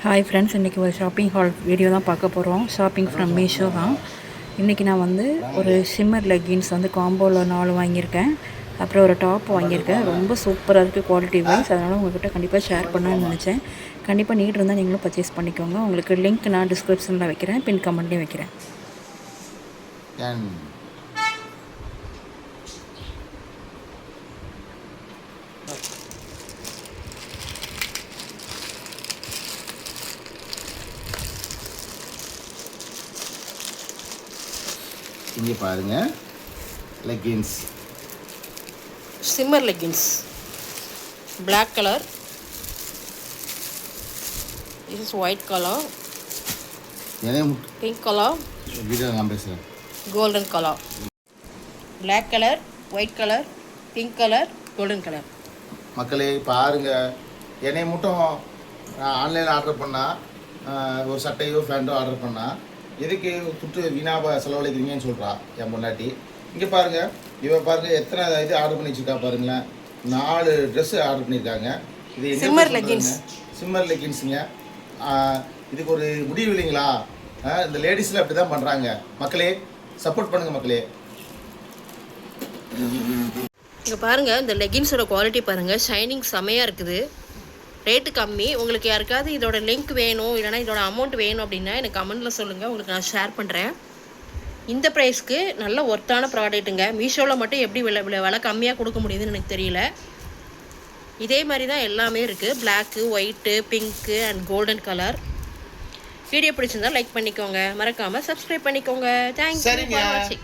Hi friends, இன்றைக்கி ஒரு shopping hall video தான் பார்க்க போகிறோம். ஷாப்பிங் ஃப்ரம் மீஷோ தான். இன்றைக்கி நான் வந்து ஒரு ஷிம்மர் லெக்கின்ஸ் வந்து காம்போவில் 4 வாங்கியிருக்கேன். அப்புறம் ஒரு டாப் வாங்கியிருக்கேன். ரொம்ப சூப்பராக இருக்குது குவாலிட்டி வைஸ். அதனால் உங்கள்கிட்ட கண்டிப்பாக ஷேர் பண்ணணும்னு நினச்சேன். கண்டிப்பாக நீட் இருந்தால் நீங்களும் பர்ச்சேஸ் பண்ணிக்கோங்க. உங்களுக்கு லிங்க் நான் டிஸ்கிரிப்ஷனில் வைக்கிறேன், பின் கமெண்ட்லேயும் வைக்கிறேன். இங்கே பாருங்க, leggings, shimmer leggings, black color, this is white color, pink color, video நான் பேசுகிறேன், golden color, black color, white color, pink color, golden color. மக்களே பாருங்க, என்னை மட்டும் ஆன்லைனில் ஆர்டர் பண்ணால் ஒரு சட்டையோ ஃபேண்டோ ஆர்டர் பண்ணால் எதுக்கு துட்டு வீணாக செலவழிக்கிறீங்கன்னு சொல்கிறா என் பொண்டாட்டி. இங்கே பாருங்கள், இவ பாருங்கள் எத்தனை இது ஆர்டர் பண்ணி வச்சுருக்கா பாருங்களேன். 4 ட்ரெஸ்ஸு ஆர்டர் பண்ணியிருக்காங்க. இது ஷிம்மர் லெகின்ஸ், ஷிம்மர் லெகின்ஸுங்க. இதுக்கு ஒரு முடிவு இல்லைங்களா? இந்த லேடிஸில் அப்படி தான் பண்ணுறாங்க. மக்களே சப்போர்ட் பண்ணுங்கள் மக்களே. இங்கே பாருங்கள், இந்த லெகின்ஸோட குவாலிட்டி பாருங்கள், ஷைனிங் செமையாக இருக்குது. ரேட்டு கம்மி. உங்களுக்கு யாருக்காவது இதோட லிங்க் வேணும், இல்லைனா இதோட அமௌண்ட் வேணும் அப்படின்னா எனக்கு கமெண்ட்டில் சொல்லுங்கள், உங்களுக்கு நான் ஷேர் பண்ணுறேன். இந்த ப்ரைஸ்க்கு நல்ல ஒர்த்தான ப்ராடக்ட்டுங்க. மீஷோவில் மட்டும் எப்படி விலை கம்மியாக கொடுக்க முடியுதுன்னு எனக்கு தெரியல. இதே மாதிரி தான் எல்லாமே இருக்குது. Black, white, pink and golden colour. Video பிடிச்சிருந்தா லைக் பண்ணிக்கோங்க, மறக்காமல் சப்ஸ்கிரைப் பண்ணிக்கோங்க. தேங்க்ஸ் ஃபார் வாட்சிங்.